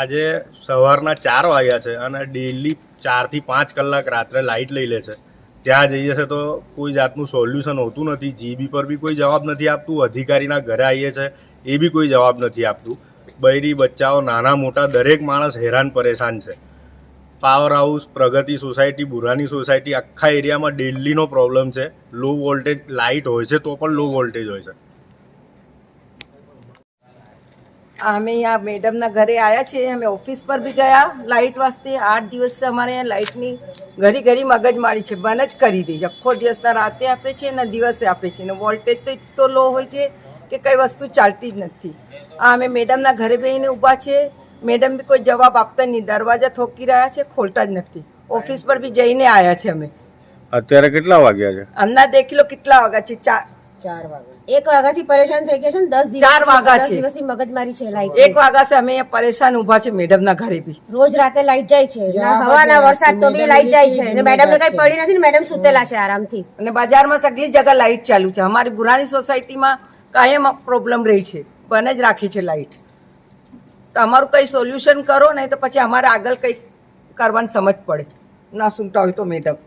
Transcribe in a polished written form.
આજે સવારના 4 વાગ્યા છે અને ડેલી 4 થી 5 કલાક રાત્રે લાઇટ લઈ લે છે. ત્યાં જઈએ છે તો કોઈ જાતનું સોલ્યુશન હોતું નથી. જીબી પર બી કોઈ જવાબ નથી આપતું. અધિકારીના ઘરે આવીએ છે એ બી કોઈ જવાબ નથી આપતું. બૈરી બચ્ચાઓ નાના મોટા દરેક માણસ હેરાન પરેશાન છે. પાવર હાઉસ, પ્રગતિ સોસાયટી, બુરાની સોસાયટી આખા એરિયામાં ડેલીનો પ્રોબ્લેમ છે. લો વોલ્ટેજ લાઇટ હોય છે તો પણ લો વોલ્ટેજ હોય છે. અમે यहाँ મેડમના ઘરે આવ્યા છીએ. અમે ઓફિસ પર બી ગયા લાઇટ વાસ્તે. 8 દિવસથી અમારે અહીંયા લાઇટની ઘડી મગજમારી છે. બંધ જ કરી દે. આખો દિવસના રાતે આપે છે ને દિવસે આપે છે ને વોલ્ટેજ તો એટલો લો હોય છે કે કઈ વસ્તુ ચાલતી જ નથી. અમે મેડમના ઘરે બેસીને ઊભા છે. મેડમ બી કોઈ જવાબ આપતા નહીં. દરવાજા ઠોકી રહ્યા છે, ખોલતા જ નથી. ઓફિસ પર બી જઈને આવ્યા છે અમે. અત્યારે કેટલા વાગ્યા છે? હમણાં દેખી લો કેટલા વાગ્યા છે. 4 વાગ્યા 1 વાગ્યાથી પરેશાન થઈ ગયા છે ને 10 દિવસ 4 વાગ્યા છે. 10 દિવસથી મગજમારી છે લાઈટ 1 વાગ્યા છે. અમે અહીંયા પરેશાન ઊભા છે મેડમના ઘરે બી. રોજ રાતે લાઈટ જાય છે. હવાના વરસાદ તો બી લાઈટ જાય છે અને મેડમને કઈ પડી નથી ને મેડમ સુતેલા છે આરામથી. અને બજારમાં સગલી જગ્યા લાઇટ ચાલુ છે. અમારી બુરાની સોસાયટીમાં કાયમ પ્રોબ્લેમ રહી છે. બંધ જ રાખી છે લાઇટ. તો અમારું કંઈ સોલ્યુશન કરો નહીં તો પછી અમારે આગળ કંઈક કરવાની સમજ પડે. ના સુનતા હોય તો મેડમ